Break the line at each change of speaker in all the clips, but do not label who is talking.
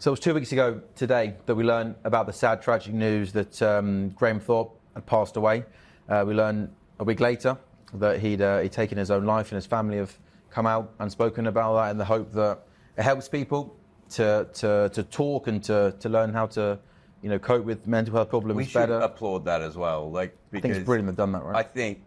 So it was 2 weeks ago today that we learned about the sad, tragic news that Graham Thorpe had passed away. We learned a week later that he'd taken his own life, and his family have come out and spoken about that in the hope that it helps people to talk and to learn how to, cope with mental health problems better.
We should applaud that as well. Because
I think it's brilliant they've done that, right?
I think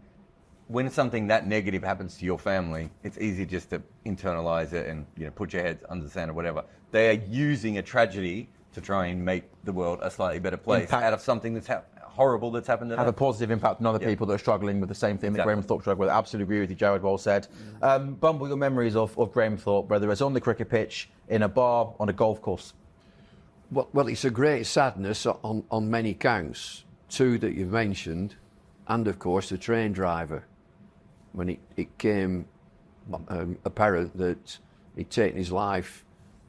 when something that negative happens to your family, it's easy just to internalize it and put your head under the sand or whatever. They are using a tragedy to try and make the world a slightly better place out of something that's horrible that's happened to them.
Have a positive impact on other people that are struggling with the same thing that Graham Thorpe struggled with. Absolutely agree with you, Jarrod, well said. Bumble, your memories of Graham Thorpe, whether it's on the cricket pitch, in a bar, on a golf course?
Well, it's a great sadness on many counts. Two that you've mentioned, and of course the train driver. When it came apparent that he'd taken his life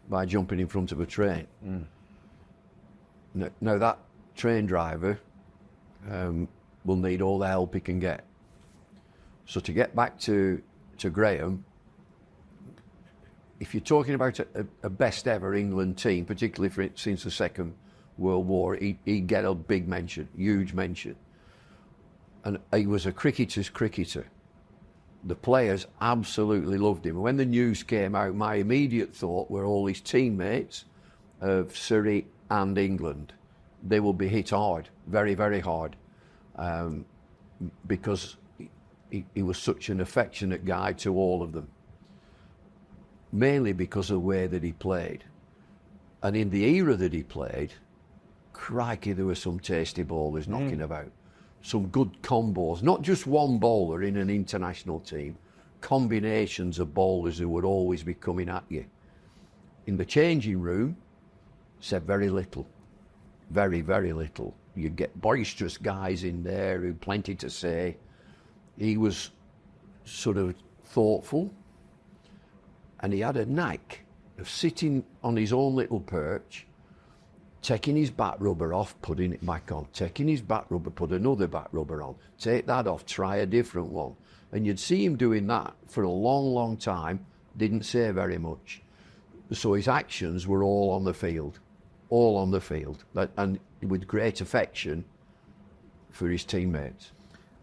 by jumping in front of a train. Now that train driver will need all the help he can get. So to get back to Graham, if you're talking about a best ever England team, particularly since the Second World War, he'd get a big mention, huge mention. And he was a cricketer's cricketer. The players absolutely loved him. When the news came out, my immediate thought were all his teammates of Surrey and England. They will be hit hard, very, very hard, because he was such an affectionate guy to all of them, mainly because of the way that he played. And in the era that he played, crikey, there were some tasty bowlers knocking about. Some good combos, not just one bowler in an international team, combinations of bowlers who would always be coming at you. In the changing room, said very little, very, very little. You'd get boisterous guys in there who had plenty to say. He was sort of thoughtful, and he had a knack of sitting on his own little perch, taking his back rubber off, putting it back on, taking his back rubber, put another back rubber on, take that off, try a different one. And you'd see him doing that for a long, long time, didn't say very much. So his actions were all on the field, and with great affection for his teammates.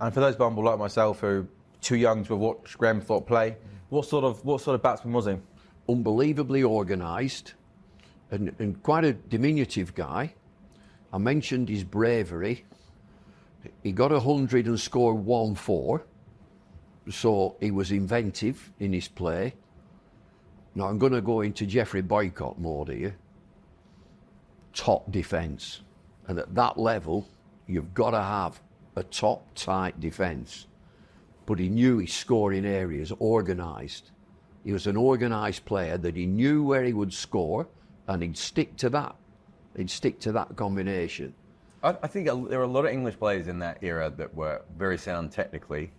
And for those Bumble like myself who are too young to have watched Graham Thorpe play, what sort of batsman was he?
Unbelievably organised. And quite a diminutive guy. I mentioned his bravery. He got 100 and scored 1-4, so he was inventive in his play. Now I'm going to go into Geoffrey Boycott mode here. Top defence. And at that level, you've got to have a top tight defence. But he knew his scoring areas, organised. He was an organised player that he knew where he would score, and he'd stick to that. He'd stick to that combination.
I think there were a lot of English players in that era that were very sound technically.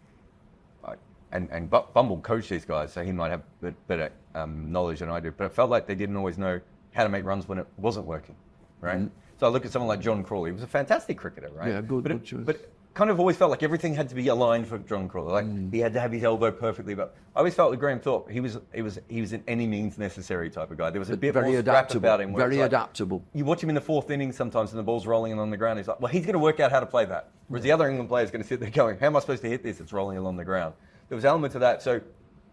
And Bumble coached these guys, so he might have better knowledge than I do. But it felt like they didn't always know how to make runs when it wasn't working, right? Mm-hmm. So I look at someone like John Crawley. He was a fantastic cricketer, right?
Yeah, good choice.
But kind of always felt like everything had to be aligned for John Crawley. Like he had to have his elbow perfectly. But I always felt with Graham Thorpe, he was an any means necessary type of guy. There was a bit more scrap about him.
Very adaptable.
You watch him in the fourth inning sometimes, and the ball's rolling in on the ground. He's like, well, he's going to work out how to play that. Whereas the other England player is going to sit there going, how am I supposed to hit this? It's rolling along the ground. There was elements of that. So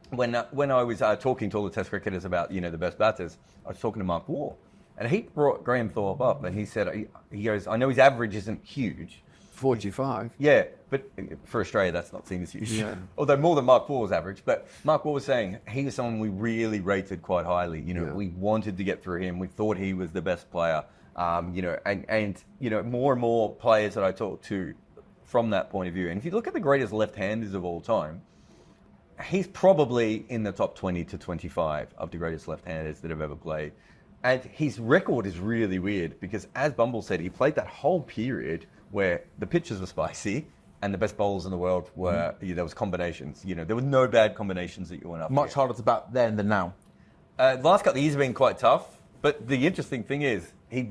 when I was talking to all the Test cricketers about the best batters, I was talking to Mark Waugh, and he brought Graham Thorpe up, and he said, he goes, I know his average isn't huge.
45.
Yeah, but for Australia, that's not seen as huge.
Yeah.
Although more than Mark Waugh's average. But Mark Waugh was saying he was someone we really rated quite highly. We wanted to get through him. We thought he was the best player. And more and more players that I talked to from that point of view. And if you look at the greatest left-handers of all time, he's probably in the top 20 to 25 of the greatest left-handers that have ever played. And his record is really weird because, as Bumble said, he played that whole period where the pitches were spicy and the best bowlers in the world were, there was combinations. There were no bad combinations that you went up
Much harder to bat then than now.
Last couple of years have been quite tough. But the interesting thing is, he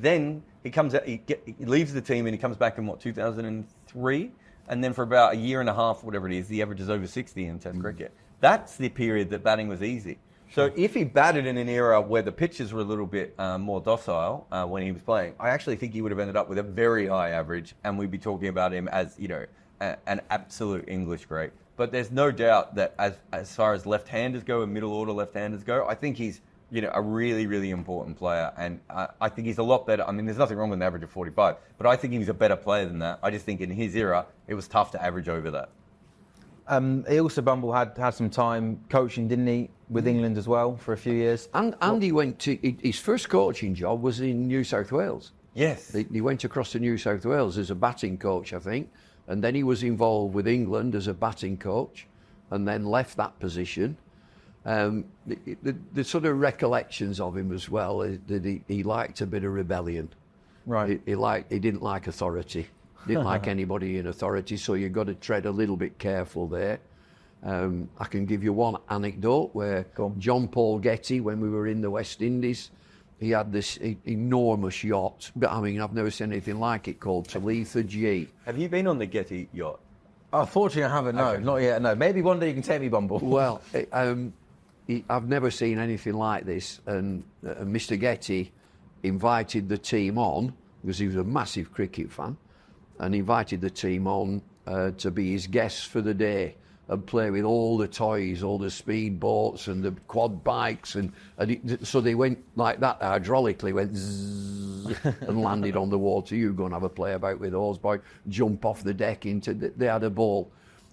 comes out, he leaves the team and he comes back in 2003? And then for about a year and a half, whatever it is, the average is over 60 in Test cricket. That's the period that batting was easy. So if he batted in an era where the pitches were a little bit more docile when he was playing, I actually think he would have ended up with a very high average, and we'd be talking about him as, you know, an absolute English great. But there's no doubt that as far as left-handers go and middle order left-handers go, I think he's, you know, a really, really important player. And I think he's a lot better. I mean, there's nothing wrong with an average of 45, but I think he's a better player than that. I just think in his era, it was tough to average over that.
He also, Bumble, had some time coaching, didn't he, with England as well for a few years?
And he went to, his first coaching job was in New South Wales.
Yes.
He went across to New South Wales as a batting coach, I think. And then he was involved with England as a batting coach and then left that position. The sort of recollections of him as well is that he liked a bit of rebellion.
Right.
He didn't like authority. Didn't like anybody in authority, so you've got to tread a little bit careful there. I can give you one anecdote where John Paul Getty, when we were in the West Indies, he had this enormous yacht. But I mean, I've never seen anything like it, called Talitha G.
Have you been on the Getty yacht?
Unfortunately, I haven't, no. Okay. Not yet, no. Maybe one day you can take me, Bumble.
Well, I've never seen anything like this. And Mr. Getty invited the team on, because he was a massive cricket fan, and invited the team on to be his guests for the day and play with all the toys, all the speed boats and the quad bikes. So they went like that, hydraulically, went zzz, and landed on the water. You go and have a play about with those boys, jump off the deck into they had a ball.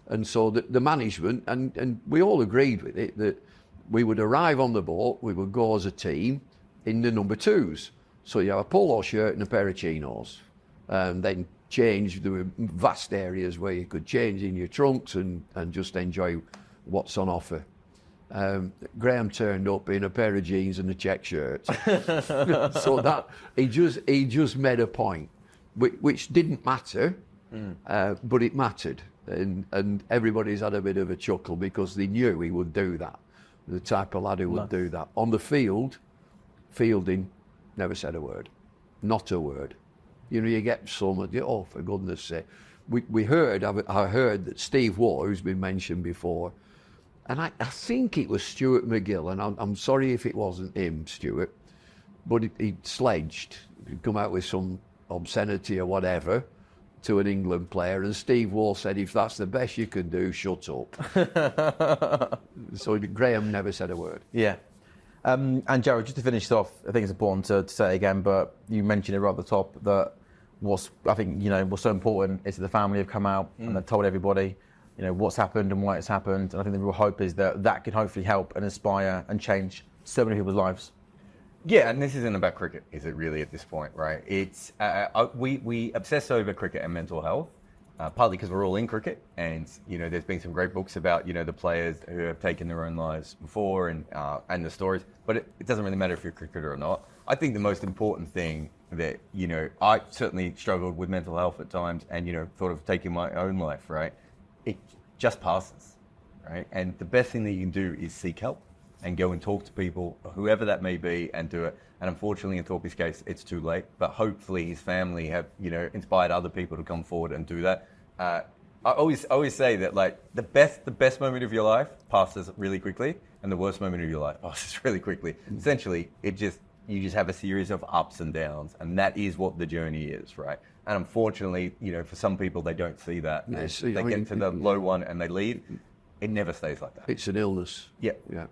And so the management, and we all agreed with it, that we would arrive on the boat, we would go as a team in the number 2s. So you have a polo shirt and a pair of chinos. Then change. There were vast areas where you could change in your trunks and just enjoy what's on offer. Graham turned up in a pair of jeans and a check shirt. So that he just made a point, which didn't matter, but it mattered, and everybody's had a bit of a chuckle because they knew he would do that. The type of lad who would do that on the field. Fielding, never said a word, not a word. You know, you get some, oh, for goodness sake. I heard that Steve Waugh, who's been mentioned before, and I think it was Stuart McGill, and I'm sorry if it wasn't him, Stuart, but he sledged, he'd come out with some obscenity or whatever to an England player, and Steve Waugh said, if that's the best you can do, shut up. So Graham never said a word.
Yeah. And Jarrod, just to finish off, I think it's important to say it again, but you mentioned it right at the top that what's so important is that the family have come out and they've told everybody, you know, what's happened and why it's happened. And I think the real hope is that can hopefully help and inspire and change so many people's lives.
Yeah, and this isn't about cricket, is it really at this point, right? It's we obsess over cricket and mental health. Partly because we're all in cricket, and you know, there's been some great books about, you know, the players who have taken their own lives before and the stories. But it doesn't really matter if you're a cricketer or not. I think the most important thing that, you know, I certainly struggled with mental health at times, and you know, thought of taking my own life. Right, it just passes, right? And the best thing that you can do is seek help and go and talk to people, whoever that may be, and do it. And unfortunately, in Thorpe's case, it's too late. But hopefully, his family have, you know, inspired other people to come forward and do that. I always say that, like, the best moment of your life passes really quickly, and the worst moment of your life passes really quickly. Essentially, you just have a series of ups and downs, and that is what the journey is, right? And unfortunately, you know, for some people, they don't see that.
Yes,
they get to the low one and they leave. It never stays like that.
It's an illness.
Yeah.
Yeah.